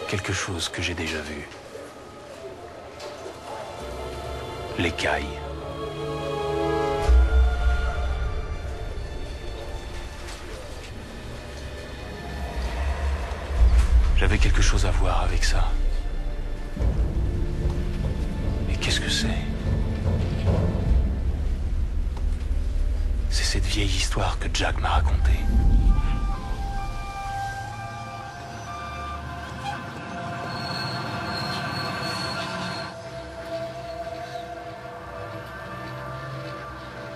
Quelque chose que j'ai déjà vu. L'écaille. J'avais quelque chose à voir avec ça. Et qu'est-ce que c'est? C'est cette vieille histoire que Jack m'a racontée.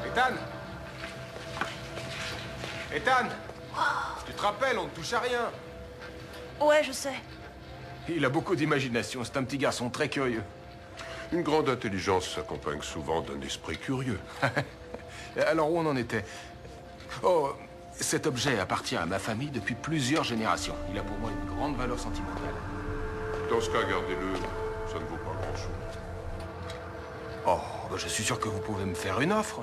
Ethan! Ethan! Tu te rappelles, on ne touche à rien. Ouais, je sais. Il a beaucoup d'imagination, c'est un petit garçon très curieux. Une grande intelligence s'accompagne souvent d'un esprit curieux. Alors où on en était? Oh, cet objet appartient à ma famille depuis plusieurs générations. Il a pour moi une grande valeur sentimentale. Dans ce cas, gardez-le. Ça ne vaut pas grand-chose. Oh, je suis sûr que vous pouvez me faire une offre.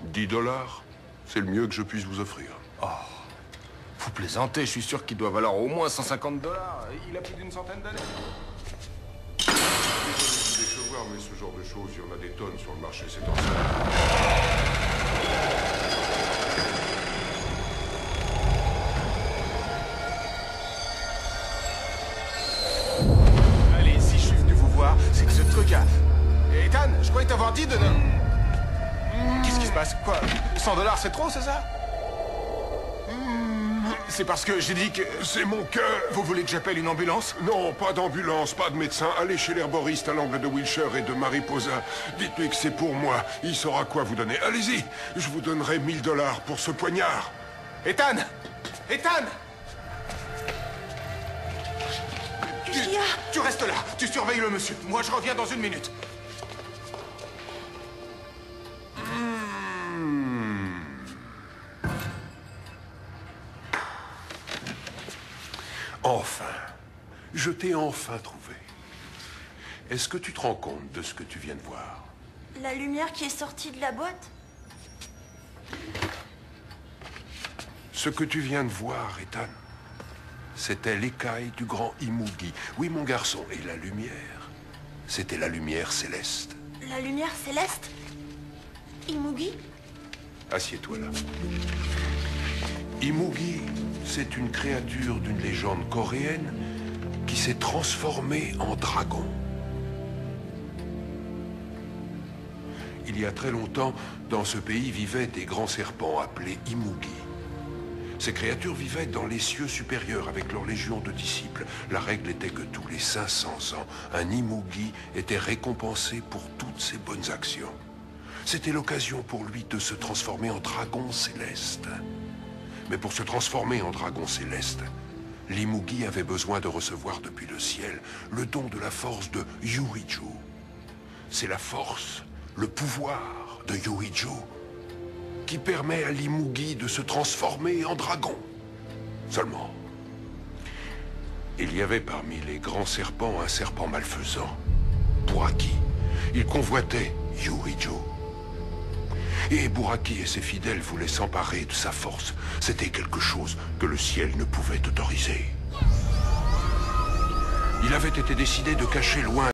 10 $, c'est le mieux que je puisse vous offrir. Oh, vous plaisantez, je suis sûr qu'il doit valoir au moins 150 $. Il a plus d'une centaine d'années. Désolé de vous décevoir, mais ce genre de choses, il y en a des tonnes sur le marché ces temps-ci. Allez, si je suis venu vous voir, c'est que ce truc a... Ethan, je croyais t'avoir dit de ne... Qu'est-ce qui se passe? Quoi? 100 $, c'est trop, c'est ça? C'est parce que j'ai dit que... C'est mon cœur. Vous voulez que j'appelle une ambulance? Non, pas d'ambulance, pas de médecin. Allez chez l'herboriste à l'angle de Wilshire et de Mariposa. Dites-lui que c'est pour moi. Il saura quoi vous donner. Allez-y, je vous donnerai 1000 $ pour ce poignard. Ethan! Ethan! Qu'est-ce qu'il y a? Tu restes là, tu surveilles le monsieur. Moi, je reviens dans une minute. Enfin, je t'ai enfin trouvé. Est-ce que tu te rends compte de ce que tu viens de voir? La lumière qui est sortie de la boîte? Ce que tu viens de voir, Ethan, c'était l'écaille du grand Imugi. Oui, mon garçon, et la lumière, c'était la lumière céleste. La lumière céleste? Imugi? Assieds-toi là. Imugi, c'est une créature d'une légende coréenne qui s'est transformée en dragon. Il y a très longtemps, dans ce pays vivaient des grands serpents appelés Imugi. Ces créatures vivaient dans les cieux supérieurs avec leur légion de disciples. La règle était que tous les 500 ans, un Imugi était récompensé pour toutes ses bonnes actions. C'était l'occasion pour lui de se transformer en dragon céleste. Mais pour se transformer en dragon céleste, l'Imugi avait besoin de recevoir depuis le ciel le don de la force de Yuiju. C'est la force, le pouvoir de Yuiju qui permet à l'Imugi de se transformer en dragon. Seulement, il y avait parmi les grands serpents un serpent malfaisant, Buraki. Il convoitait Yuiju. Et Buraki et ses fidèles voulaient s'emparer de sa force. C'était quelque chose que le ciel ne pouvait autoriser. Il avait été décidé de cacher loin